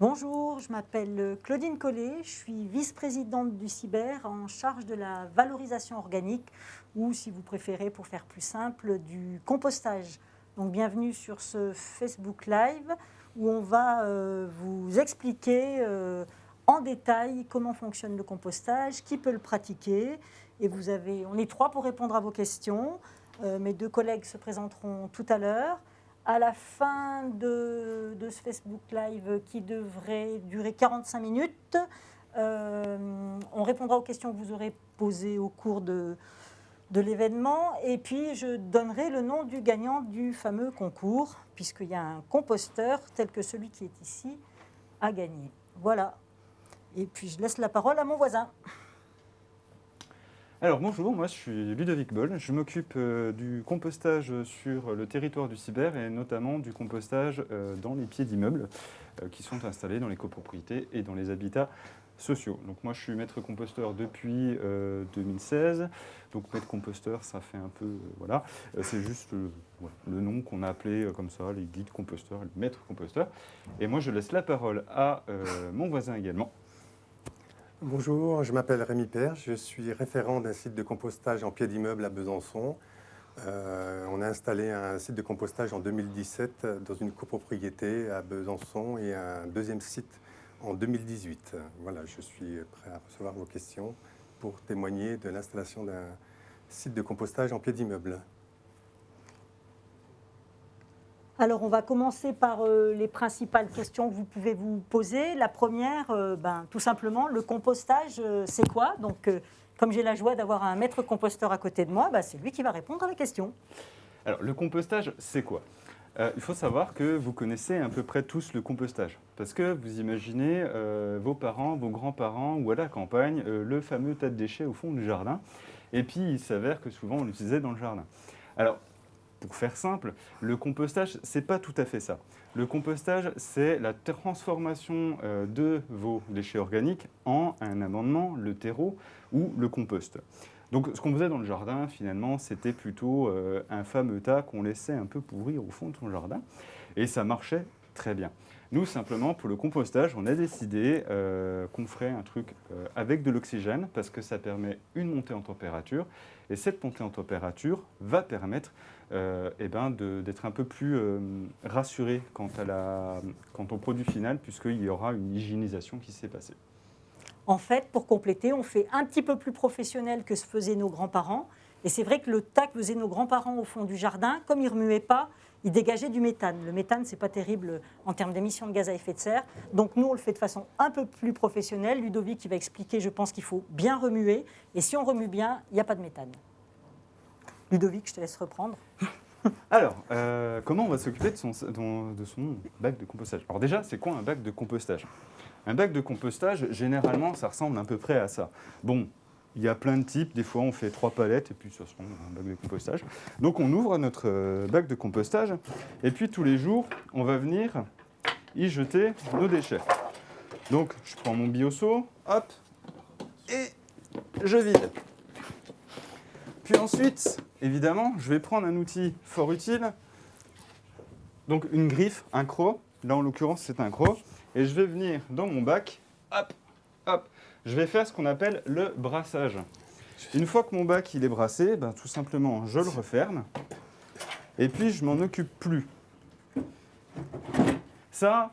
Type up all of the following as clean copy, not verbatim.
Bonjour, je m'appelle Claudine Collet, je suis vice-présidente du CIBER en charge de la valorisation organique ou, si vous préférez, pour faire plus simple, du compostage. Donc bienvenue sur ce Facebook Live où on va vous expliquer en détail comment fonctionne le compostage, qui peut le pratiquer. Et on est 3 pour répondre à vos questions. Mes 2 collègues se présenteront tout à l'heure. À la fin de ce Facebook Live qui devrait durer 45 minutes, on répondra aux questions que vous aurez posées au cours de l'événement. Et puis, je donnerai le nom du gagnant du fameux concours, puisqu'il y a un composteur tel que celui qui est ici à gagner. Voilà. Et puis, je laisse la parole à mon voisin. Alors bonjour, moi je suis Ludovic Boll, je m'occupe du compostage sur le territoire du CIBER et notamment du compostage dans les pieds d'immeubles qui sont installés dans les copropriétés et dans les habitats sociaux. Donc moi je suis maître composteur depuis 2016, donc maître composteur ça fait un peu, voilà, c'est juste le nom qu'on a appelé comme ça, les guides composteurs, le maître composteur. Et moi je laisse la parole à mon voisin également. Bonjour, je m'appelle Rémi Père, je suis référent d'un site de compostage en pied d'immeuble à Besançon. On a installé un site de compostage en 2017 dans une copropriété à Besançon et un deuxième site en 2018. Voilà, je suis prêt à recevoir vos questions pour témoigner de l'installation d'un site de compostage en pied d'immeuble. Alors, on va commencer par les principales questions que vous pouvez vous poser. La première, tout simplement, le compostage, c'est quoi? Donc, comme j'ai la joie d'avoir un maître composteur à côté de moi, c'est lui qui va répondre à la question. Alors, le compostage, c'est quoi? Il faut savoir que vous connaissez à peu près tous le compostage. Parce que vous imaginez vos parents, vos grands-parents ou à la campagne, le fameux tas de déchets au fond du jardin. Et puis, il s'avère que souvent, on l'utilisait dans le jardin. Alors, pour faire simple, le compostage, ce n'est pas tout à fait ça. Le compostage, c'est la transformation de vos déchets organiques en un amendement, le terreau ou le compost. Donc ce qu'on faisait dans le jardin, finalement, c'était plutôt un fameux tas qu'on laissait un peu pourrir au fond de son jardin. Et ça marchait très bien. Nous, simplement, pour le compostage, on a décidé qu'on ferait un truc avec de l'oxygène parce que ça permet une montée en température. Et cette montée en température va permettre d'être un peu plus rassuré quant au produit final, puisqu'il y aura une hygiénisation qui s'est passée. En fait, pour compléter, on fait un petit peu plus professionnel que ce faisaient nos grands-parents. Et c'est vrai que le tas que faisaient nos grands-parents au fond du jardin, comme ils ne remuaient pas, ils dégageaient du méthane. Le méthane, ce n'est pas terrible en termes d'émissions de gaz à effet de serre. Donc nous, on le fait de façon un peu plus professionnelle. Ludovic qui va expliquer, je pense qu'il faut bien remuer. Et si on remue bien, il n'y a pas de méthane. Ludovic, je te laisse reprendre. Alors, comment on va s'occuper de son bac de compostage? Alors déjà, c'est quoi un bac de compostage? Un bac de compostage, généralement, ça ressemble à peu près à ça. Bon, il y a plein de types. Des fois, on fait 3 palettes et puis ça ressemble à un bac de compostage. Donc, on ouvre notre bac de compostage et puis tous les jours, on va venir y jeter nos déchets. Donc, je prends mon bioseau, hop, et je vide. Puis ensuite, évidemment, je vais prendre un outil fort utile, donc une griffe, un croc. Là, en l'occurrence, c'est un croc. Et je vais venir dans mon bac, hop, hop, je vais faire ce qu'on appelle le brassage. Une fois que mon bac il est brassé, tout simplement, je le referme. Et puis, je m'en occupe plus. Ça,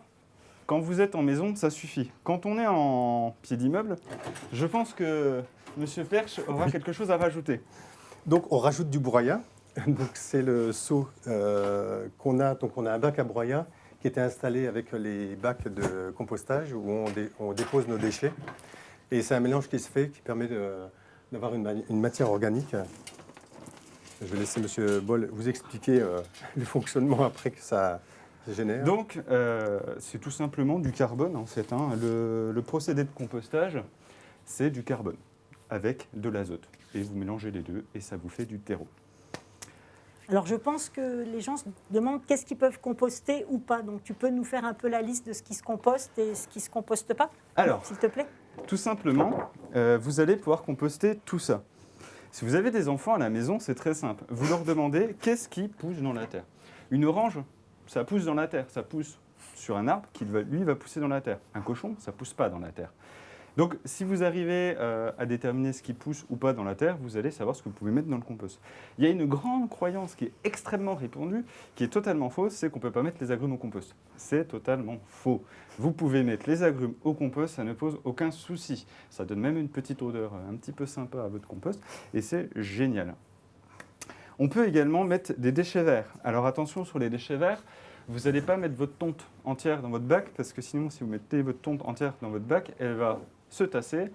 quand vous êtes en maison, ça suffit. Quand on est en pied d'immeuble, je pense que M. Perche aura quelque chose à rajouter. Donc on rajoute du broyat. Donc c'est le seau qu'on a. Donc on a un bac à broyat qui était installé avec les bacs de compostage où on dépose nos déchets. Et c'est un mélange qui se fait, qui permet d'avoir une matière organique. Je vais laisser M. Boll vous expliquer le fonctionnement après que ça génère. Donc, c'est tout simplement du carbone, en fait. Le procédé de compostage, c'est du carbone avec de l'azote. Et vous mélangez les deux et ça vous fait du terreau. Alors, je pense que les gens se demandent qu'est-ce qu'ils peuvent composter ou pas. Donc, tu peux nous faire un peu la liste de ce qui se composte et ce qui ne se composte pas, alors, s'il te plaît? Tout simplement, vous allez pouvoir composter tout ça. Si vous avez des enfants à la maison, c'est très simple. Vous leur demandez qu'est-ce qui pousse dans la terre. Une orange, ça pousse dans la terre, ça pousse sur un arbre qui, lui, va pousser dans la terre. Un cochon, ça ne pousse pas dans la terre. Donc, si vous arrivez à déterminer ce qui pousse ou pas dans la terre, vous allez savoir ce que vous pouvez mettre dans le compost. Il y a une grande croyance qui est extrêmement répandue, qui est totalement fausse, c'est qu'on ne peut pas mettre les agrumes au compost. C'est totalement faux. Vous pouvez mettre les agrumes au compost, ça ne pose aucun souci. Ça donne même une petite odeur un petit peu sympa à votre compost, et c'est génial. On peut également mettre des déchets verts. Alors attention sur les déchets verts, vous n'allez pas mettre votre tonte entière dans votre bac, parce que sinon, si vous mettez votre tonte entière dans votre bac, elle va se tasser,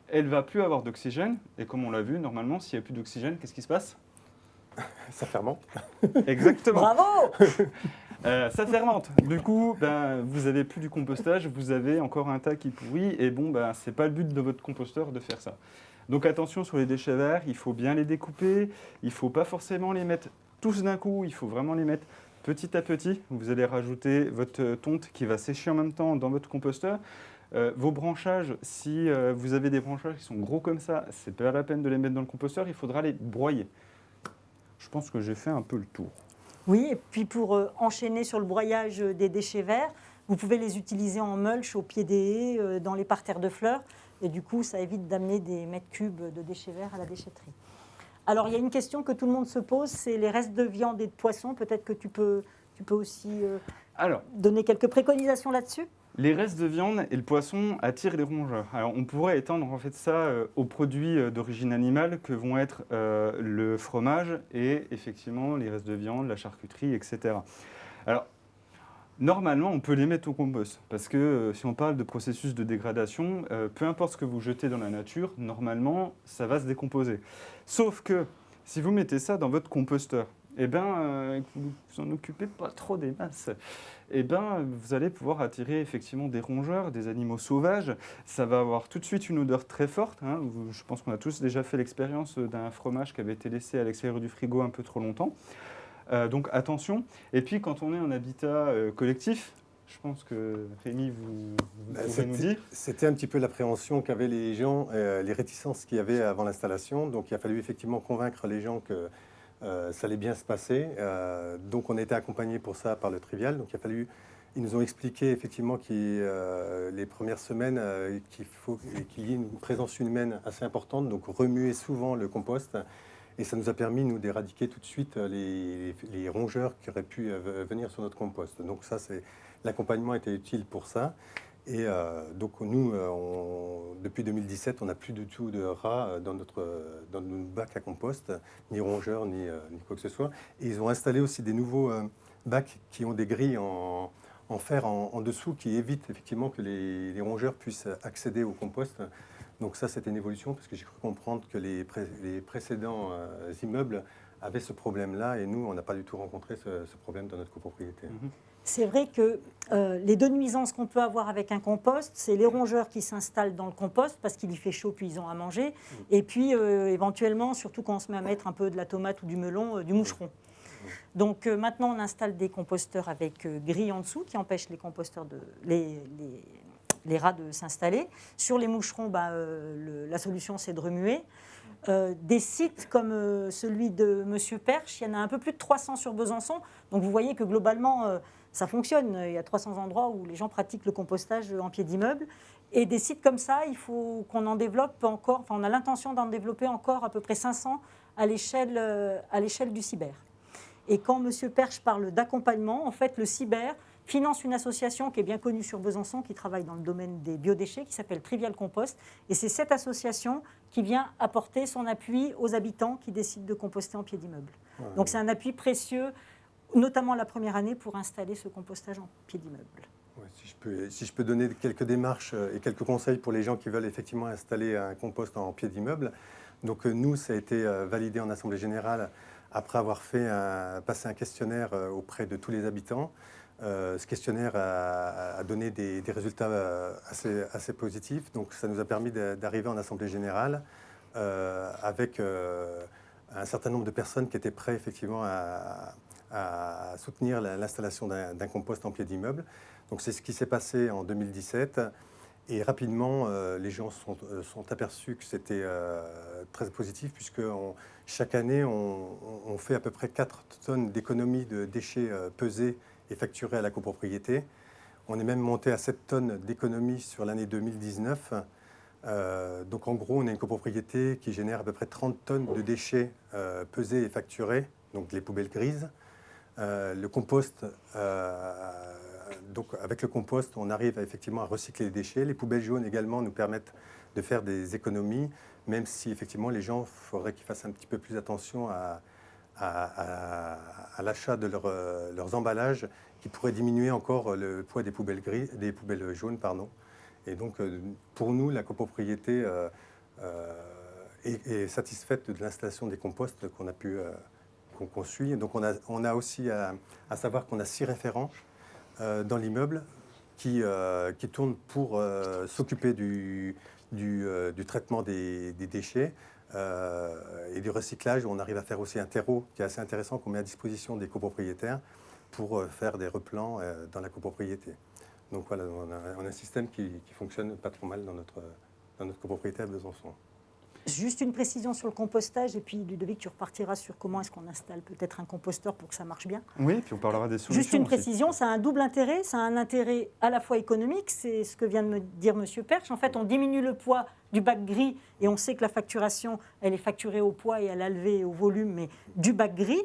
elle ne va plus avoir d'oxygène, et comme on l'a vu, normalement, s'il n'y a plus d'oxygène, qu'est-ce qui se passe? Ça fermente. Exactement. Bravo. Ça fermente. Du coup, vous n'avez plus du compostage, vous avez encore un tas qui pourrit, et bon, ce n'est pas le but de votre composteur de faire ça. Donc attention sur les déchets verts, il faut bien les découper, il ne faut pas forcément les mettre tous d'un coup, il faut vraiment les mettre petit à petit. Vous allez rajouter votre tonte qui va sécher en même temps dans votre composteur. Vos branchages, si vous avez des branchages qui sont gros comme ça, c'est pas la peine de les mettre dans le composteur, il faudra les broyer. Je pense que j'ai fait un peu le tour. Oui, et puis pour enchaîner sur le broyage des déchets verts, vous pouvez les utiliser en mulch au pied des haies, dans les parterres de fleurs. Et du coup, ça évite d'amener des mètres cubes de déchets verts à la déchetterie. Alors, il y a une question que tout le monde se pose, c'est les restes de viande et de poisson. Peut-être que tu peux aussi donner quelques préconisations là-dessus. Les restes de viande et le poisson attirent les rongeurs. Alors, on pourrait étendre en fait ça aux produits d'origine animale que vont être le fromage et effectivement les restes de viande, la charcuterie, etc. Alors, normalement, on peut les mettre au compost parce que si on parle de processus de dégradation, peu importe ce que vous jetez dans la nature, normalement, ça va se décomposer. Sauf que si vous mettez ça dans votre composteur, que vous en occupez pas trop des masses, vous allez pouvoir attirer effectivement des rongeurs, des animaux sauvages. Ça va avoir tout de suite une odeur très forte. Je pense qu'on a tous déjà fait l'expérience d'un fromage qui avait été laissé à l'extérieur du frigo un peu trop longtemps. Donc attention. Et puis quand on est en habitat collectif, je pense que Rémi, vous pouvez nous dire. C'était un petit peu l'appréhension qu'avaient les gens, les réticences qu'il y avait avant l'installation. Donc il a fallu effectivement convaincre les gens que ça allait bien se passer. Donc on a été accompagnés pour ça par le Trivial. Donc ils nous ont expliqué effectivement les premières semaines qu'il y ait une présence humaine assez importante, donc remuer souvent le compost. Et ça nous a permis, nous, d'éradiquer tout de suite les rongeurs qui auraient pu venir sur notre compost. Donc ça, l'accompagnement était utile pour ça. Et donc nous, depuis 2017, on n'a plus du tout de rats dans notre bac à compost, ni rongeurs, ni quoi que ce soit. Et ils ont installé aussi des nouveaux bacs qui ont des grilles en fer en dessous qui évitent effectivement que les rongeurs puissent accéder au compost. Donc ça, c'était une évolution parce que j'ai cru comprendre que les précédents immeubles avaient ce problème-là et nous, on n'a pas du tout rencontré ce problème dans notre copropriété. C'est vrai que les deux nuisances qu'on peut avoir avec un compost, c'est les rongeurs qui s'installent dans le compost parce qu'il y fait chaud puis ils ont à manger, et puis éventuellement, surtout quand on se met à mettre un peu de la tomate ou du melon, du moucheron. Donc maintenant, on installe des composteurs avec grille en dessous qui empêchent les composteurs les rats de s'installer. Sur les moucherons, la solution, c'est de remuer. Des sites comme celui de Monsieur Perche, il y en a un peu plus de 300 sur Besançon. Donc vous voyez que globalement, ça fonctionne. Il y a 300 endroits où les gens pratiquent le compostage en pied d'immeuble. Et des sites comme ça, il faut qu'on en développe encore. Enfin, on a l'intention d'en développer encore à peu près 500 à l'échelle du Cyber. Et quand Monsieur Perche parle d'accompagnement, en fait, le Cyber finance une association qui est bien connue sur Besançon, qui travaille dans le domaine des biodéchets, qui s'appelle Trivial Compost. Et c'est cette association qui vient apporter son appui aux habitants qui décident de composter en pied d'immeuble. Ouais. Donc c'est un appui précieux, notamment la première année, pour installer ce compostage en pied d'immeuble. Ouais, si je peux donner quelques démarches et quelques conseils pour les gens qui veulent effectivement installer un compost en pied d'immeuble. Donc nous, ça a été validé en Assemblée Générale après avoir passé un questionnaire auprès de tous les habitants. Ce questionnaire a donné des résultats assez positifs. Donc ça nous a permis d'arriver en Assemblée Générale avec un certain nombre de personnes qui étaient prêtes effectivement à soutenir l'installation d'un compost en pied d'immeuble. Donc c'est ce qui s'est passé en 2017. Et rapidement, les gens sont aperçus que c'était très positif puisque chaque année, on fait à peu près 4 tonnes d'économie de déchets pesés et facturés à la copropriété. On est même monté à 7 tonnes d'économie sur l'année 2019. Donc en gros, on a une copropriété qui génère à peu près 30 tonnes de déchets pesés et facturés, donc les poubelles grises. Le compost, donc avec le compost, on arrive effectivement à recycler les déchets. Les poubelles jaunes également nous permettent de faire des économies, même si effectivement les gens, il faudrait qu'ils fassent un petit peu plus attention à l'achat de leurs emballages, qui pourrait diminuer encore le poids des poubelles jaunes, pardon. Et donc, pour nous, la copropriété est satisfaite de l'installation des composts qu'on suit. Donc, on a aussi à savoir qu'on a 6 référents dans l'immeuble qui tournent pour s'occuper du traitement des déchets et du recyclage. On arrive à faire aussi un terreau qui est assez intéressant, qu'on met à disposition des copropriétaires pour faire des replants dans la copropriété. Donc voilà, on a un système qui fonctionne pas trop mal dans notre copropriété à Besançon. Juste une précision sur le compostage, et puis Ludovic, tu repartiras sur comment est-ce qu'on installe peut-être un composteur pour que ça marche bien. Oui, puis on parlera des solutions. Juste une aussi. précision, ça a un double intérêt. Ça a un intérêt à la fois économique, c'est ce que vient de me dire M. Perche. En fait, on diminue le poids du bac gris, et on sait que la facturation, elle est facturée au poids et à la levée et au volume, mais du bac gris.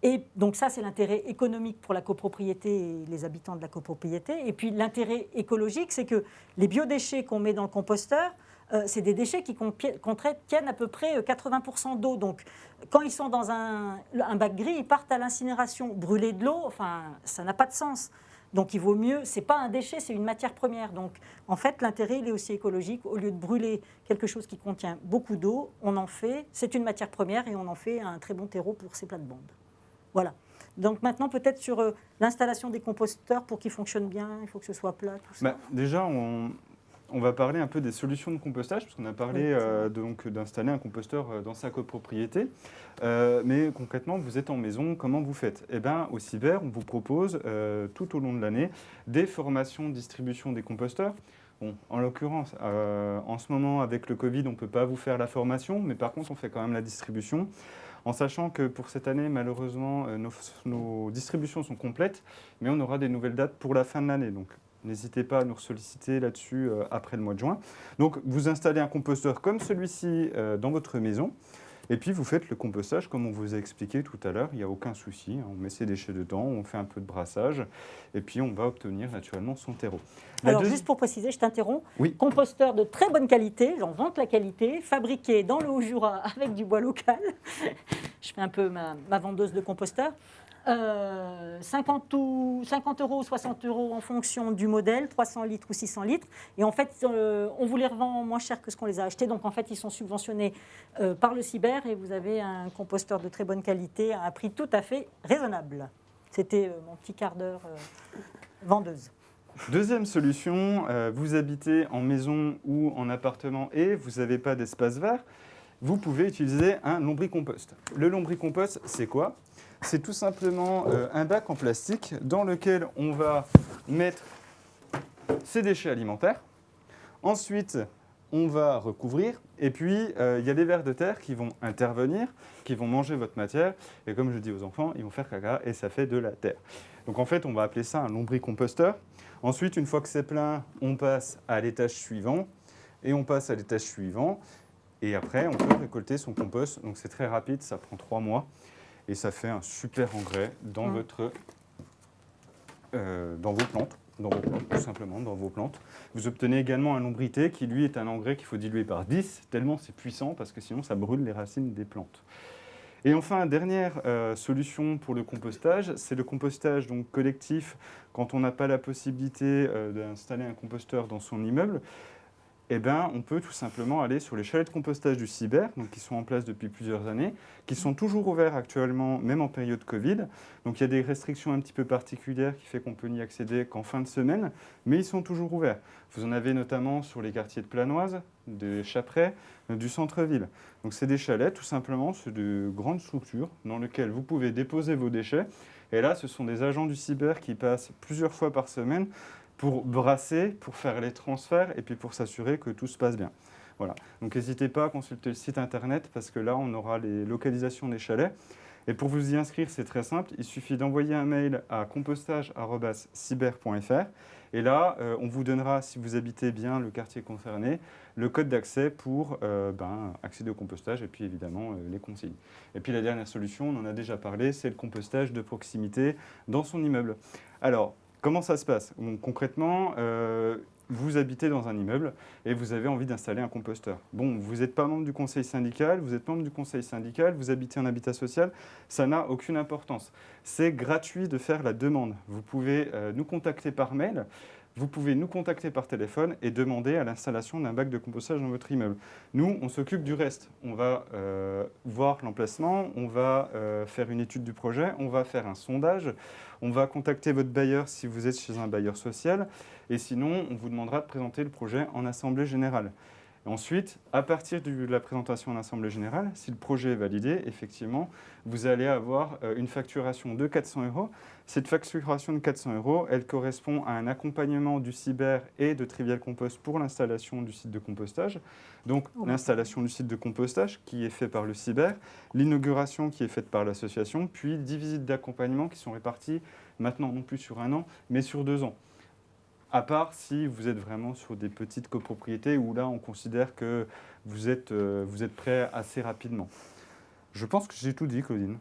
Et donc ça, c'est l'intérêt économique pour la copropriété et les habitants de la copropriété. Et puis l'intérêt écologique, c'est que les biodéchets qu'on met dans le composteur, c'est des déchets qui contiennent à peu près 80% d'eau. Donc quand ils sont dans un bac gris, ils partent à l'incinération. Brûler de l'eau, enfin, ça n'a pas de sens. Donc il vaut mieux, c'est pas un déchet, c'est une matière première. Donc en fait, l'intérêt, il est aussi écologique. Au lieu de brûler quelque chose qui contient beaucoup d'eau, on en fait, c'est une matière première et on en fait un très bon terreau pour ces plates-bandes. Voilà. Donc maintenant, peut-être sur l'installation des composteurs pour qu'ils fonctionnent bien, il faut que ce soit plat, tout ça. Déjà, on va parler un peu des solutions de compostage, parce qu'on a parlé donc d'installer un composteur dans sa copropriété. Mais concrètement, vous êtes en maison, comment vous faites ? Eh bien, au Cyber, on vous propose tout au long de l'année des formations de distribution des composteurs. Bon, en l'occurrence, en ce moment, avec le Covid, on ne peut pas vous faire la formation, mais par contre, on fait quand même la distribution. En sachant que pour cette année, malheureusement, nos distributions sont complètes, mais on aura des nouvelles dates pour la fin de l'année. Donc, n'hésitez pas à nous solliciter là-dessus après le mois de juin. Donc, vous installez un composteur comme celui-ci dans votre maison, et puis vous faites le compostage comme on vous a expliqué tout à l'heure. Il n'y a aucun souci. On met ses déchets dedans, on fait un peu de brassage, et puis on va obtenir naturellement son terreau. Alors, juste pour préciser, je t'interromps. Oui. Composteur de très bonne qualité, j'en vante la qualité, fabriqué dans le Haut-Jura avec du bois local. Je fais un peu ma vendeuse de composteurs. 50 € ou 60 € en fonction du modèle, 300 litres ou 600 litres. Et en fait, on vous les revend moins cher que ce qu'on les a achetés. Donc en fait, ils sont subventionnés par le Cyber et vous avez un composteur de très bonne qualité à un prix tout à fait raisonnable. C'était mon petit quart d'heure vendeuse. Deuxième solution, vous habitez en maison ou en appartement et vous n'avez pas d'espace vert, vous pouvez utiliser un lombricompost. Le lombricompost, c'est quoi ? C'est tout simplement un bac en plastique dans lequel on va mettre ses déchets alimentaires. Ensuite, on va recouvrir et puis il y a les vers de terre qui vont intervenir, qui vont manger votre matière et comme je dis aux enfants, ils vont faire caca et ça fait de la terre. Donc en fait, on va appeler ça un lombricomposteur. Ensuite, une fois que c'est plein, on passe à l'étage suivant et on passe à l'étage suivant. Et après, on peut récolter son compost. Donc c'est très rapide, ça prend 3 mois. Et ça fait un super engrais dans vos plantes, tout simplement, dans vos plantes. Vous obtenez également un lombrité qui, lui, est un engrais qu'il faut diluer par 10, tellement c'est puissant, parce que sinon, ça brûle les racines des plantes. Et enfin, dernière solution pour le compostage, c'est le compostage donc, collectif quand on n'a pas la possibilité d'installer un composteur dans son immeuble. Eh ben, on peut tout simplement aller sur les chalets de compostage du Cyber, donc qui sont en place depuis plusieurs années, qui sont toujours ouverts actuellement, même en période Covid. Donc il y a des restrictions un petit peu particulières qui fait qu'on peut n'y accéder qu'en fin de semaine, mais ils sont toujours ouverts. Vous en avez notamment sur les quartiers de Planoise, de Chapperet, du centre-ville. Donc c'est des chalets, tout simplement, c'est de grandes structures dans lesquelles vous pouvez déposer vos déchets. Et là, ce sont des agents du Cyber qui passent plusieurs fois par semaine pour brasser, pour faire les transferts et puis pour s'assurer que tout se passe bien. Voilà. Donc n'hésitez pas à consulter le site internet parce que là, on aura les localisations des chalets. Et pour vous y inscrire, c'est très simple. Il suffit d'envoyer un mail à compostage@cyber.fr. Et là, on vous donnera, si vous habitez bien le quartier concerné, le code d'accès pour accéder au compostage et puis évidemment les consignes. Et puis la dernière solution, on en a déjà parlé, c'est le compostage de proximité dans son immeuble. Alors, comment ça se passe? Concrètement, vous habitez dans un immeuble et vous avez envie d'installer un composteur. Bon, vous n'êtes pas membre du conseil syndical, vous habitez en habitat social, ça n'a aucune importance. C'est gratuit de faire la demande. Vous pouvez nous contacter par mail, vous pouvez nous contacter par téléphone et demander à l'installation d'un bac de compostage dans votre immeuble. Nous, on s'occupe du reste. On va voir l'emplacement, on va faire une étude du projet, on va faire un sondage, on va contacter votre bailleur si vous êtes chez un bailleur social. Et sinon, on vous demandera de présenter le projet en assemblée générale. Et ensuite, à partir de la présentation en assemblée générale, si le projet est validé, effectivement, vous allez avoir une facturation de 400 €. Cette facturation de 400 €, elle correspond à un accompagnement du cyber et de Trivial Compost pour l'installation du site de compostage. Donc, l'installation du site de compostage qui est fait par le cyber, l'inauguration qui est faite par l'association, puis 10 visites d'accompagnement qui sont réparties maintenant non plus sur 1 an, mais sur 2 ans. À part si vous êtes vraiment sur des petites copropriétés où là, on considère que vous êtes prêt assez rapidement. Je pense que j'ai tout dit, Claudine.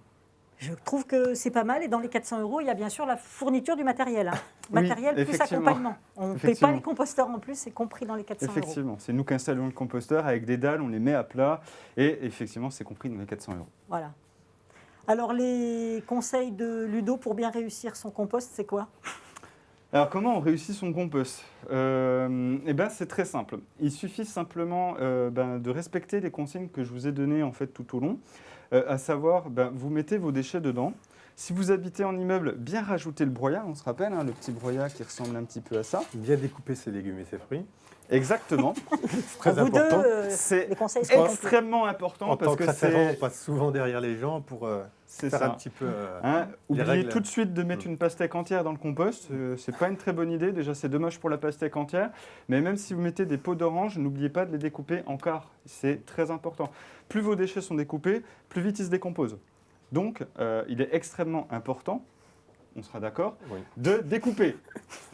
Je trouve que c'est pas mal. Et dans les 400 €, il y a bien sûr la fourniture du matériel. Oui, Matériel plus effectivement. accompagnement. On ne paie pas les composteurs en plus, c'est compris dans les 400 €. Effectivement, c'est nous qui installons le composteur avec des dalles, on les met à plat et effectivement, c'est compris dans les 400 €. Voilà. Alors, les conseils de Ludo pour bien réussir son compost, c'est quoi? Alors, comment on réussit son compost? C'est très simple. Il suffit simplement de respecter les consignes que je vous ai données en fait, tout au long. À savoir, vous mettez vos déchets dedans. Si vous habitez en immeuble, bien rajouter le broyat, on se rappelle, le petit broyat qui ressemble un petit peu à ça. Bien découper ses légumes et ses fruits. Exactement. C'est très important. C'est les conseils sont extrêmement important En parce tant que que référent, on passe souvent derrière les gens pour c'est faire ça. un petit peu les Oubliez règles. tout de suite de mettre une pastèque entière dans le compost. C'est pas une très bonne idée. Déjà, c'est dommage pour la pastèque entière. Mais même si vous mettez des peaux d'orange, n'oubliez pas de les découper en quarts. C'est très important. Plus vos déchets sont découpés, plus vite ils se décomposent. Donc, il est extrêmement important, on sera d'accord, Oui. de découper.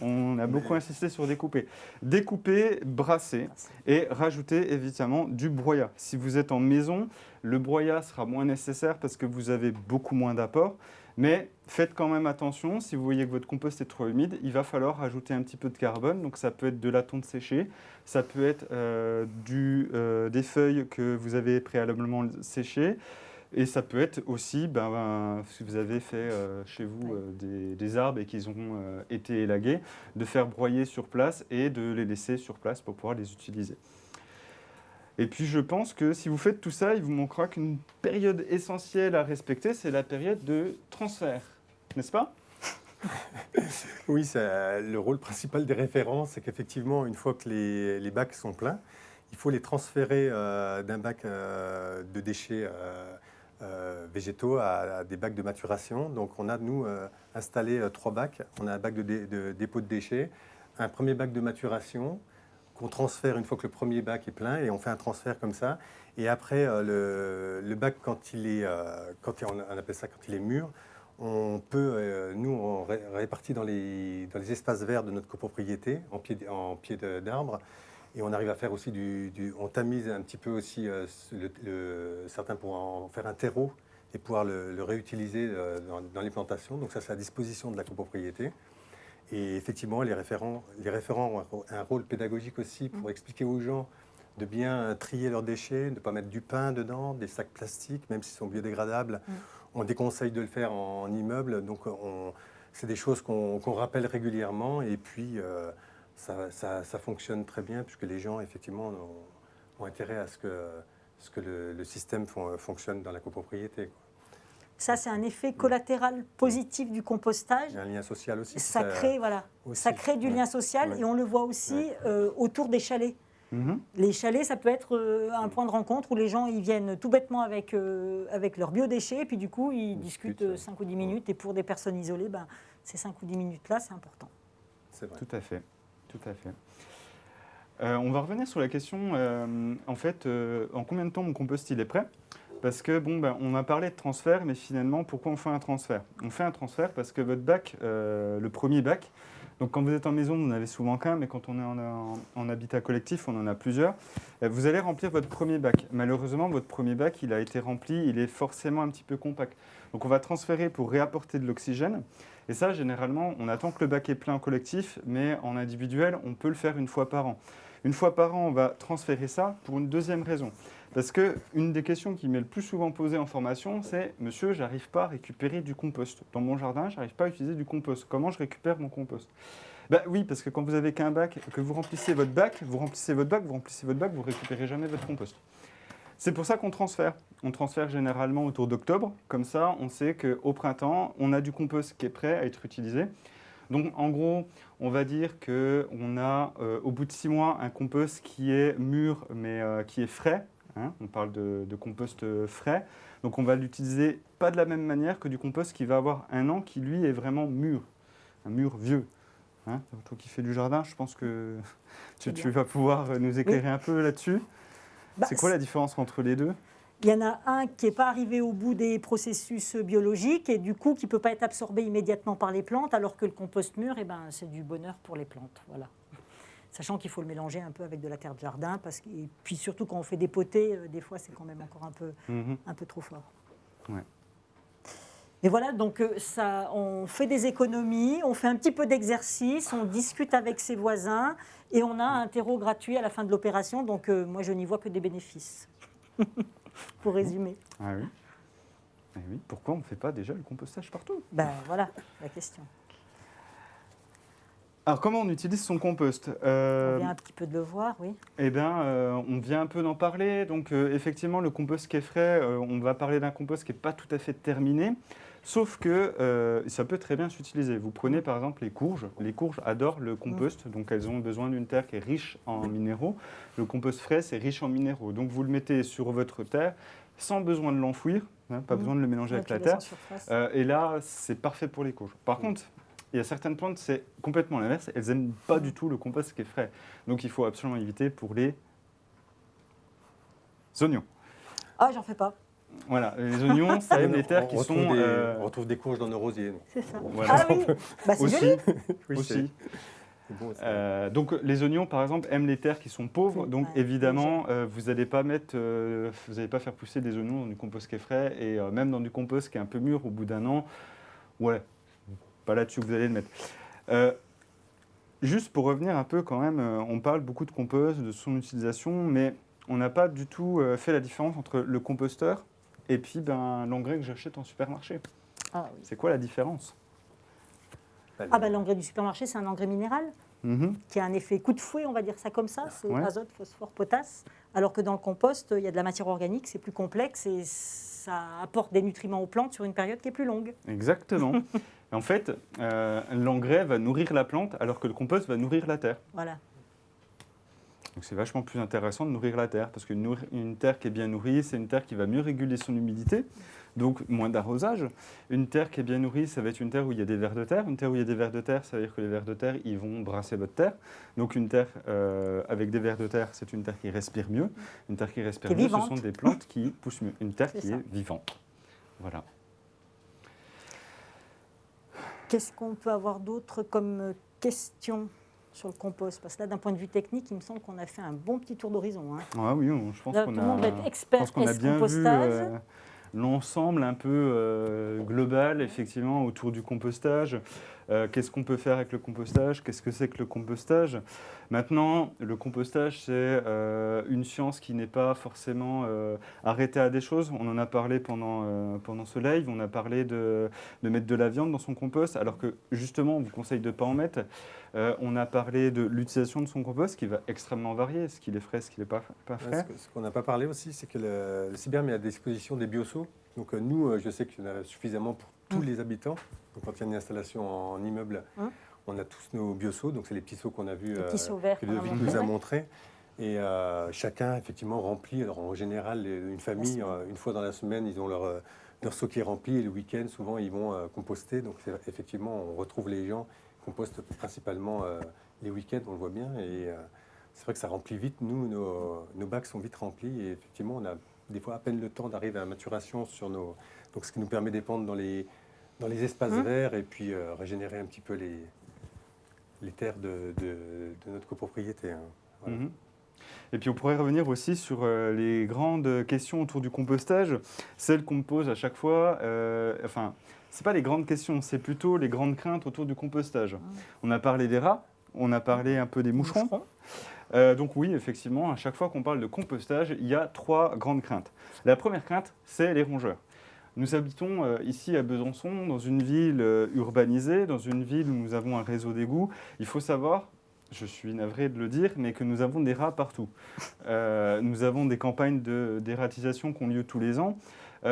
On a beaucoup insisté sur découper. Découper, brasser et rajouter évidemment du broyat. Si vous êtes en maison, le broyat sera moins nécessaire parce que vous avez beaucoup moins d'apport. Mais faites quand même attention, si vous voyez que votre compost est trop humide, il va falloir rajouter un petit peu de carbone. Donc ça peut être de la tonte séchée, ça peut être des feuilles que vous avez préalablement séchées. Et ça peut être aussi, si vous avez fait chez vous des arbres et qu'ils ont été élagués, de faire broyer sur place et de les laisser sur place pour pouvoir les utiliser. Et puis je pense que si vous faites tout ça, il vous manquera qu'une période essentielle à respecter, c'est la période de transfert, n'est-ce pas ? Oui, le rôle principal des référents, c'est qu'effectivement, une fois que les bacs sont pleins, il faut les transférer d'un bac de déchets végétaux à des bacs de maturation. Donc on a, nous, installé 3 bacs. On a un bac de dépôt de déchets, un premier bac de maturation qu'on transfère une fois que le premier bac est plein et on fait un transfert comme ça. Et après, le bac, quand il est mûr, on peut, nous, on répartit dans les espaces verts de notre copropriété en pied d'arbre. Et on arrive à faire aussi on tamise un petit peu aussi certains pour en faire un terreau et pouvoir le réutiliser dans les plantations. Donc ça, c'est à disposition de la copropriété. Et effectivement, les référents ont un rôle pédagogique aussi pour expliquer aux gens de bien trier leurs déchets, de ne pas mettre du pain dedans, des sacs plastiques, même s'ils sont biodégradables. On déconseille de le faire en immeuble. Donc c'est des choses qu'on rappelle régulièrement. Et puis ça fonctionne très bien puisque les gens, effectivement, ont intérêt à ce que le système fonctionne dans la copropriété. Ça, c'est un effet collatéral positif du compostage. Il y a un lien social aussi. Ça crée du lien social et on le voit aussi autour des chalets. Les chalets, ça peut être un point de rencontre où les gens ils viennent tout bêtement avec leurs biodéchets et puis du coup, ils discutent 5 ou 10 minutes. Et pour des personnes isolées, ces 5 ou 10 minutes-là, c'est important. C'est vrai. Tout à fait. On va revenir sur la question, en combien de temps mon compost il est prêt ? parce que, on a parlé de transfert, mais finalement, pourquoi on fait un transfert? On fait un transfert parce que votre bac, le premier bac, donc quand vous êtes en maison, vous n'avez souvent qu'un, mais quand on est en habitat collectif, on en a plusieurs. Vous allez remplir votre premier bac. Malheureusement, votre premier bac, il a été rempli, il est forcément un petit peu compact. Donc on va transférer pour réapporter de l'oxygène. Et ça, généralement, on attend que le bac est plein en collectif, mais en individuel, on peut le faire une fois par an. Une fois par an, on va transférer ça pour une deuxième raison. Parce qu'une des questions qui m'est le plus souvent posée en formation, c'est « Monsieur, j'arrive pas à récupérer du compost. Dans mon jardin, j'arrive pas à utiliser du compost. Comment je récupère mon compost ?» Oui, parce que quand vous avez qu'un bac, que vous remplissez votre bac, vous récupérez jamais votre compost. C'est pour ça qu'on transfère. On transfère généralement autour d'octobre. Comme ça, on sait qu'au printemps, on a du compost qui est prêt à être utilisé. Donc, en gros, on va dire qu'on a, au bout de 6 mois, un compost qui est mûr, mais qui est frais. Hein, on parle de compost frais. Donc, on va l'utiliser pas de la même manière que du compost qui va avoir 1 an, qui, lui, est vraiment mûr. Un mûr vieux. Hein, toi qui fais du jardin, je pense que tu vas pouvoir nous éclairer un peu là-dessus. C'est quoi la différence entre les deux? Il y en a un qui n'est pas arrivé au bout des processus biologiques et du coup qui ne peut pas être absorbé immédiatement par les plantes, alors que le compost mûr, c'est du bonheur pour les plantes. Voilà. Sachant qu'il faut le mélanger un peu avec de la terre de jardin, et puis surtout quand on fait des potées, des fois c'est quand même encore un peu trop fort. Ouais. Et voilà, donc ça, on fait des économies, on fait un petit peu d'exercice, on discute avec ses voisins et on a un terreau gratuit à la fin de l'opération. Donc moi, je n'y vois que des bénéfices, pour résumer. Ah oui. Ah oui. Pourquoi on ne fait pas déjà le compostage partout? Voilà la question. Alors, comment on utilise son compost? On vient un petit peu de le voir, oui. On vient un peu d'en parler. Donc, effectivement, le compost qui est frais, on va parler d'un compost qui n'est pas tout à fait terminé. Sauf que ça peut très bien s'utiliser. Vous prenez par exemple les courges. Les courges adorent le compost, donc elles ont besoin d'une terre qui est riche en minéraux. Le compost frais, c'est riche en minéraux. Donc vous le mettez sur votre terre sans besoin de l'enfouir, hein, pas besoin de le mélanger avec la terre. Et là, c'est parfait pour les courges. Par contre, il y a certaines plantes, c'est complètement l'inverse. Elles n'aiment pas du tout le compost qui est frais. Donc il faut absolument éviter pour les oignons. Ah, j'en fais pas. Voilà, les oignons, ça aime les terres qui sont... On retrouve des courges dans nos rosiers. C'est ça. Voilà. Ah oui, c'est aussi, joli. Oui, aussi. c'est bon, Donc les oignons, par exemple, aiment les terres qui sont pauvres. Donc évidemment, vous n'allez pas faire pousser des oignons dans du compost qui est frais. Et même dans du compost qui est un peu mûr au bout d'1 an, pas là-dessus que vous allez le mettre. Juste pour revenir un peu quand même, on parle beaucoup de compost, de son utilisation, mais on n'a pas du tout fait la différence entre le composteur et puis l'engrais que j'achète en supermarché. Ah, oui. C'est quoi la différence? L'engrais du supermarché, c'est un engrais minéral qui a un effet coup de fouet, on va dire ça comme ça. C'est azote, phosphore, potasse. Alors que dans le compost, il y a de la matière organique, c'est plus complexe et ça apporte des nutriments aux plantes sur une période qui est plus longue. Exactement. En fait, l'engrais va nourrir la plante alors que le compost va nourrir la terre. Voilà. Donc c'est vachement plus intéressant de nourrir la terre, parce qu'une terre qui est bien nourrie, c'est une terre qui va mieux réguler son humidité, donc moins d'arrosage. Une terre qui est bien nourrie, ça va être une terre où il y a des vers de terre. Une terre où il y a des vers de terre, ça veut dire que les vers de terre, ils vont brasser votre terre. Donc une terre avec des vers de terre, c'est une terre qui respire mieux. Une terre qui respire mieux, ce sont des plantes qui poussent mieux. Une terre qui est vivante. Voilà. Qu'est-ce qu'on peut avoir d'autre comme question sur le compost? Parce que là, d'un point de vue technique, il me semble qu'on a fait un bon petit tour d'horizon. Hein. Ah oui, je pense là, tout le monde va être expert a bien compostage. vu l'ensemble un peu global, effectivement, autour du compostage. Qu'est-ce qu'on peut faire avec le compostage? Qu'est-ce que c'est que le compostage? Maintenant, le compostage, c'est une science qui n'est pas forcément arrêtée à des choses. On en a parlé pendant ce live. On a parlé de mettre de la viande dans son compost, alors que justement, on vous conseille de ne pas en mettre. On a parlé de l'utilisation de son compost qui va extrêmement varier. Est-ce qu'il est frais, est-ce qu'il n'est pas frais? Ce qu'on n'a pas parlé aussi, c'est que le CIBER met à disposition des bioseaux. Donc nous, je sais qu'il y en a suffisamment pour tous les habitants. Donc quand il y a une installation en immeuble, on a tous nos bioseaux. Donc c'est les petits seaux qu'on a vus, que Ludovic nous a montrés. Et chacun, effectivement, remplit. Alors en général, une famille, une fois dans la semaine, ils ont leur seau qui est rempli. Et le week-end, souvent, ils vont composter. Donc effectivement, on retrouve les gens qui compostent principalement les week-ends, on le voit bien. Et c'est vrai que ça remplit vite. Nous, nos bacs sont vite remplis. Et effectivement, on a des fois à peine le temps d'arriver à la maturation sur nos... Donc ce qui nous permet d'épandre dans les espaces verts et puis régénérer un petit peu les terres de notre copropriété. Hein. Voilà. Et puis on pourrait revenir aussi sur les grandes questions autour du compostage, celles qu'on me pose à chaque fois. Enfin, ce pas les grandes questions, c'est plutôt les grandes craintes autour du compostage. On a parlé des rats, on a parlé un peu des moucherons. Donc oui, effectivement, à chaque fois qu'on parle de compostage, il y a 3 grandes craintes. La première crainte, c'est les rongeurs. Nous habitons ici à Besançon, dans une ville urbanisée, dans une ville où nous avons un réseau d'égouts. Il faut savoir, je suis navré de le dire, mais que nous avons des rats partout. Nous avons des campagnes d'ératisation qui ont lieu tous les ans.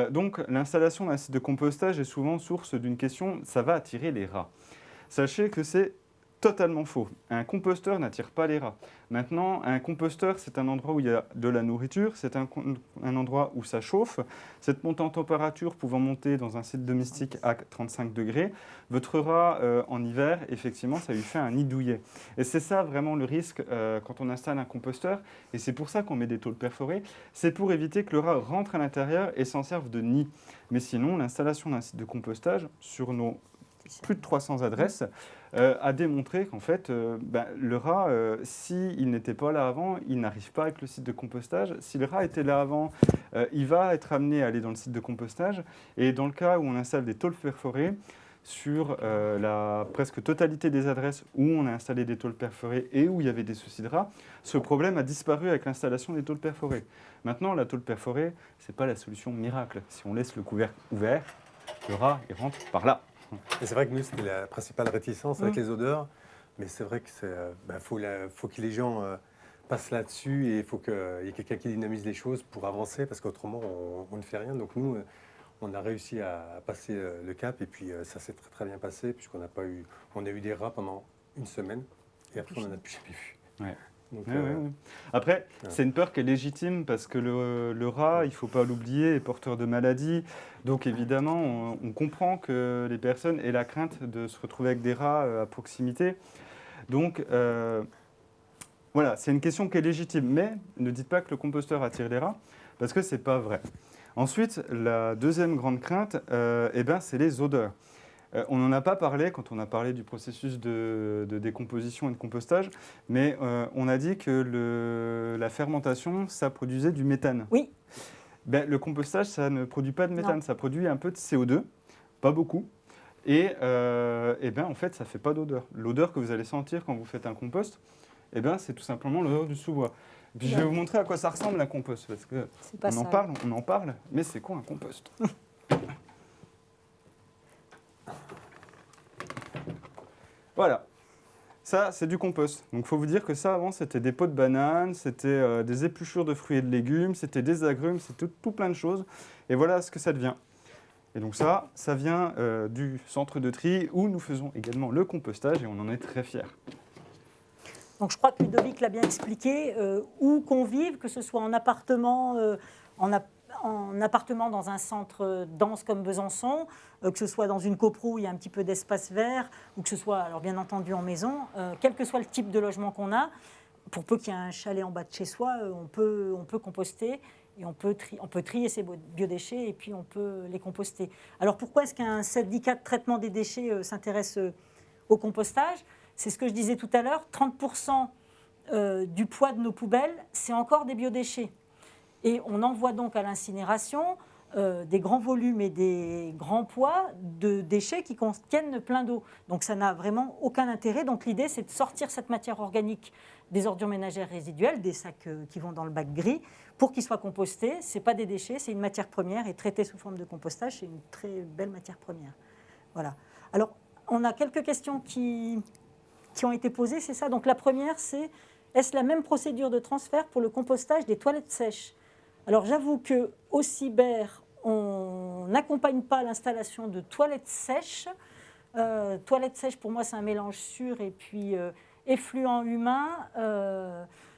Donc l'installation d'un site de compostage est souvent source d'une question, ça va attirer les rats. Sachez que c'est totalement faux. Un composteur n'attire pas les rats. Maintenant, un composteur, c'est un endroit où il y a de la nourriture, c'est un endroit où ça chauffe. Cette montée en température pouvant monter dans un site domestique à 35 degrés, votre rat, en hiver, effectivement, ça lui fait un nid douillet. Et c'est ça vraiment le risque quand on installe un composteur. Et c'est pour ça qu'on met des tôles perforées. C'est pour éviter que le rat rentre à l'intérieur et s'en serve de nid. Mais sinon, l'installation d'un site de compostage sur nos plus de 300 adresses a démontré qu'en fait, le rat, s'il n'était pas là avant, il n'arrive pas avec le site de compostage. Si le rat était là avant, il va être amené à aller dans le site de compostage. Et dans le cas où on installe des tôles perforées, sur la presque totalité des adresses où on a installé des tôles perforées et où il y avait des soucis de rats, ce problème a disparu avec l'installation des tôles perforées. Maintenant, la tôle perforée, ce n'est pas la solution miracle. Si on laisse le couvercle ouvert, le rat, il rentre par là. Et c'est vrai que nous, c'était la principale réticence avec les odeurs. Mais c'est vrai que faut que les gens passent là-dessus et il faut qu'il y ait quelqu'un qui dynamise les choses pour avancer parce qu'autrement, on ne fait rien. Donc nous, on a réussi à passer le cap et puis ça s'est très, très bien passé puisqu'on n'a pas eu... On a eu des rats pendant une semaine et après, on n'en a plus jamais vu. Ouais. Donc, Après, c'est une peur qui est légitime parce que le rat, il ne faut pas l'oublier, est porteur de maladies. Donc évidemment, on comprend que les personnes aient la crainte de se retrouver avec des rats à proximité. Donc voilà, c'est une question qui est légitime. Mais ne dites pas que le composteur attire les rats parce que ce n'est pas vrai. Ensuite, la deuxième grande crainte, c'est les odeurs. On n'en a pas parlé quand on a parlé du processus de décomposition et de compostage, mais on a dit que la fermentation, ça produisait du méthane. Oui. Le compostage, ça ne produit pas de méthane, ça produit un peu de CO2, pas beaucoup, et en fait, ça ne fait pas d'odeur. L'odeur que vous allez sentir quand vous faites un compost, c'est tout simplement l'odeur du sous-bois. Puis je vais vous montrer à quoi ça ressemble un compost, parce qu'on en parle, mais c'est quoi un compost? Voilà, ça c'est du compost. Donc il faut vous dire que ça avant c'était des pots de bananes, c'était des épluchures de fruits et de légumes, c'était des agrumes, c'était tout plein de choses. Et voilà ce que ça devient. Et donc ça vient du centre de tri où nous faisons également le compostage et on en est très fiers. Donc je crois que Ludovic l'a bien expliqué, où qu'on vive, que ce soit en appartement, en appartement dans un centre dense comme Besançon, que ce soit dans une copro où il y a un petit peu d'espace vert, ou que ce soit, alors bien entendu, en maison, quel que soit le type de logement qu'on a, pour peu qu'il y ait un chalet en bas de chez soi, on peut composter et on peut trier ses biodéchets et puis on peut les composter. Alors pourquoi est-ce qu'un syndicat de traitement des déchets s'intéresse au compostage? C'est ce que je disais tout à l'heure, 30% du poids de nos poubelles, c'est encore des biodéchets. Et on envoie donc à l'incinération des grands volumes et des grands poids de déchets qui contiennent plein d'eau. Donc ça n'a vraiment aucun intérêt. Donc l'idée, c'est de sortir cette matière organique des ordures ménagères résiduelles, des sacs qui vont dans le bac gris, pour qu'ils soient compostés. Ce n'est pas des déchets, c'est une matière première et traitée sous forme de compostage, c'est une très belle matière première. Voilà. Alors, on a quelques questions qui ont été posées, c'est ça. Donc la première, c'est est-ce la même procédure de transfert pour le compostage des toilettes sèches? Alors j'avoue qu'au Cibert, on n'accompagne pas l'installation de toilettes sèches. Toilettes sèches, pour moi, c'est un mélange sûr et puis effluent humain.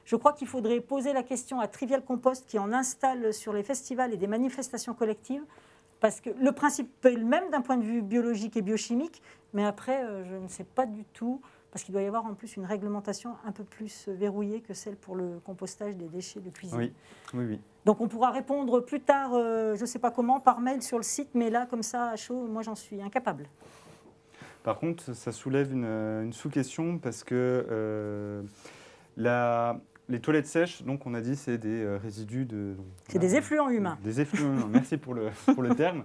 Je crois qu'il faudrait poser la question à Trivial Compost qui en installe sur les festivals et des manifestations collectives, parce que le principe est le même d'un point de vue biologique et biochimique, Mais après, je ne sais pas du tout, parce qu'il doit y avoir en plus une réglementation un peu plus verrouillée que celle pour le compostage des déchets de cuisine. Oui, oui, oui. Donc on pourra répondre plus tard, je ne sais pas comment, par mail sur le site, mais là, comme ça, à chaud, moi j'en suis incapable. Par contre, ça soulève une sous-question parce que les toilettes sèches, donc on a dit, c'est des résidus de... C'est des effluents humains. Des effluents humains, merci pour le terme.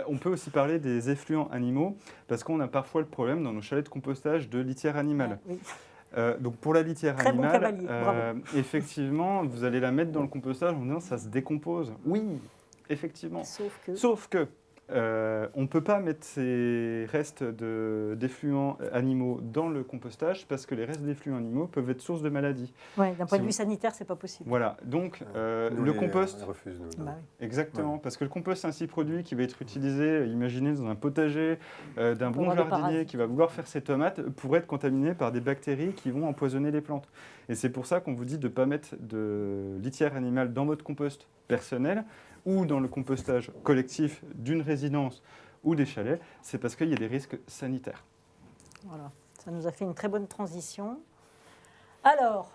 On peut aussi parler des effluents animaux parce qu'on a parfois le problème dans nos chalets de compostage de litière animale. Oui. Donc pour la litière Très bon animale, cavalier, bravo. effectivement, vous allez la mettre dans le compostage en disant ça se décompose. Oui, effectivement. Sauf que on ne peut pas mettre ces restes d'effluents animaux dans le compostage parce que les restes d'effluents animaux peuvent être source de maladies. Oui, d'un point de vue sanitaire, ce n'est pas possible. Voilà, donc Nous, le compost... on refuse, nous. Bah oui. Exactement, parce que le compost, c'est un produit qui va être utilisé, imaginez, dans un potager d'un bon jardinier qui va vouloir faire ses tomates, pour être contaminé par des bactéries qui vont empoisonner les plantes. Et c'est pour ça qu'on vous dit de ne pas mettre de litière animale dans votre compost personnel ou dans le compostage collectif d'une résidence ou des chalets, c'est parce qu'il y a des risques sanitaires. Voilà, ça nous a fait une très bonne transition. Alors,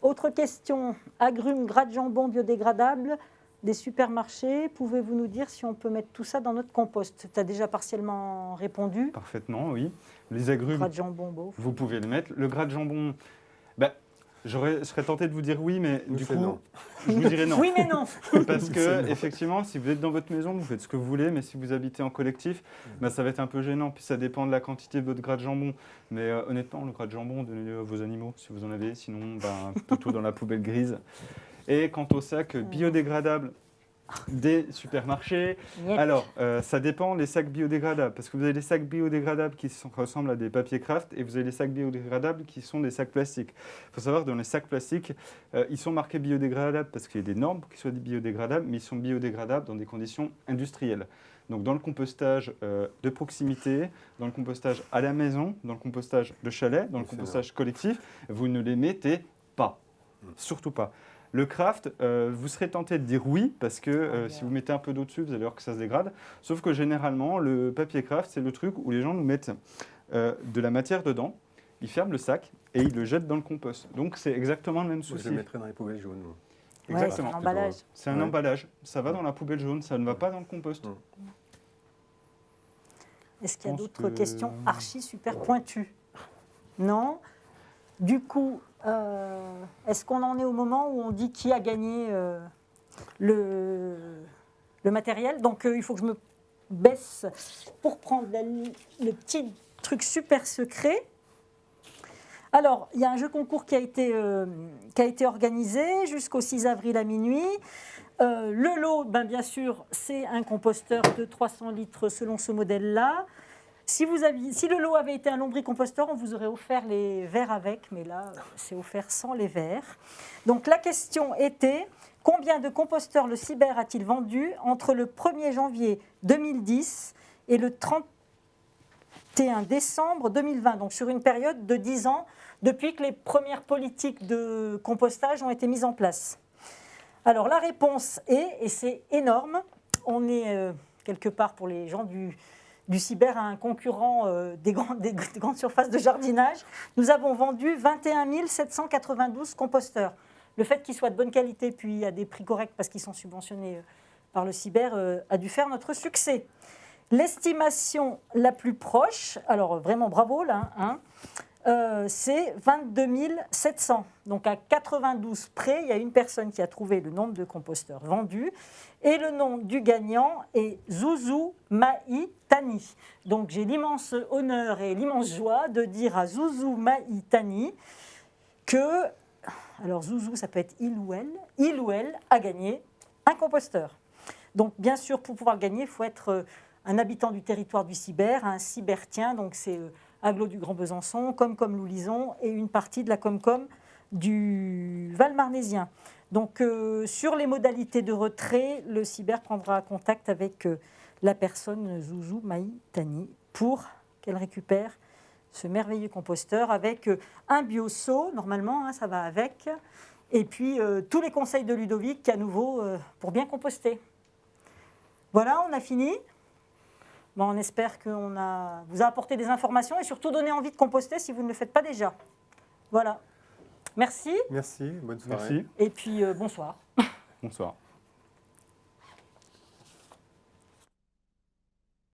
autre question, agrumes, gras de jambon biodégradables des supermarchés, pouvez-vous nous dire si on peut mettre tout ça dans notre compost? Tu as déjà partiellement répondu. Parfaitement, oui. Les agrumes, Gras de jambon, beau. vous pouvez le mettre. Le gras de jambon, je serais tenté de vous dire oui, mais du coup, non. je vous dirais non. Oui, mais non. Parce que, effectivement, si vous êtes dans votre maison, vous faites ce que vous voulez, mais si vous habitez en collectif, ça va être un peu gênant. Puis ça dépend de la quantité de votre gras de jambon. Mais honnêtement, le gras de jambon, donnez-le à vos animaux si vous en avez. Sinon, plutôt dans la poubelle grise. Et quant au sac biodégradable des supermarchés, Niet. alors ça dépend des sacs biodégradables. Parce que vous avez des sacs biodégradables qui ressemblent à des papiers craft et vous avez des sacs biodégradables qui sont des sacs plastiques. Il faut savoir que dans les sacs plastiques, ils sont marqués biodégradables parce qu'il y a des normes pour qu'ils soient biodégradables, mais ils sont biodégradables dans des conditions industrielles. Donc dans le compostage de proximité, dans le compostage à la maison, dans le compostage de chalet, dans le compostage collectif, vous ne les mettez pas. Surtout pas. Le craft, vous serez tenté de dire oui, parce que si vous mettez un peu d'eau dessus, vous allez voir que ça se dégrade. Sauf que généralement, le papier craft, c'est le truc où les gens nous mettent de la matière dedans, ils ferment le sac et ils le jettent dans le compost. Donc c'est exactement le même souci. Je le mettrai dans les poubelles jaunes. Exactement. Ouais, c'est un emballage. C'est un emballage. Ça va dans la poubelle jaune, ça ne va pas dans le compost. Est-ce qu'il y a d'autres questions archi super pointues? Non. Du coup, est-ce qu'on en est au moment où on dit qui a gagné le matériel? Donc, il faut que je me baisse pour prendre le petit truc super secret. Alors, il y a un jeu concours qui a été organisé jusqu'au 6 avril à minuit. Le lot, bien sûr, c'est un composteur de 300 litres selon ce modèle-là. Si le lot avait été un lombricomposteur, on vous aurait offert les verres avec, mais là, c'est offert sans les verres. Donc la question était, combien de composteurs le Cyber a-t-il vendu entre le 1er janvier 2010 et le 31 décembre 2020, donc sur une période de 10 ans, depuis que les premières politiques de compostage ont été mises en place. Alors la réponse est, et c'est énorme, on est quelque part pour les gens du Cyber un concurrent des grandes surfaces de jardinage. Nous avons vendu 21 792 composteurs. Le fait qu'ils soient de bonne qualité puis à des prix corrects parce qu'ils sont subventionnés par le Cyber a dû faire notre succès. L'estimation la plus proche, alors vraiment bravo là, c'est 22 700. Donc à 92 près, il y a une personne qui a trouvé le nombre de composteurs vendus. Et le nom du gagnant est Zouzou Maï Tani. Donc j'ai l'immense honneur et l'immense joie de dire à Zouzou Maï Tani que, alors Zouzou ça peut être il ou elle a gagné un composteur. Donc bien sûr pour pouvoir le gagner, il faut être un habitant du territoire du Cyber, un cybertien, donc c'est Aglo du Grand Besançon, Comcom Loulisons et une partie de la Comcom du Val-Marnésien. Donc sur les modalités de retrait, le Cyber prendra contact avec la personne Zouzou Maï Tani pour qu'elle récupère ce merveilleux composteur avec un bio-seau, normalement, ça va avec, et puis tous les conseils de Ludovic à nouveau pour bien composter. Voilà, on a fini. Bon, on espère qu'on vous a apporté des informations et surtout donné envie de composter si vous ne le faites pas déjà. Voilà. Merci Merci, bonne soirée. Merci. et puis bonsoir. Bonsoir.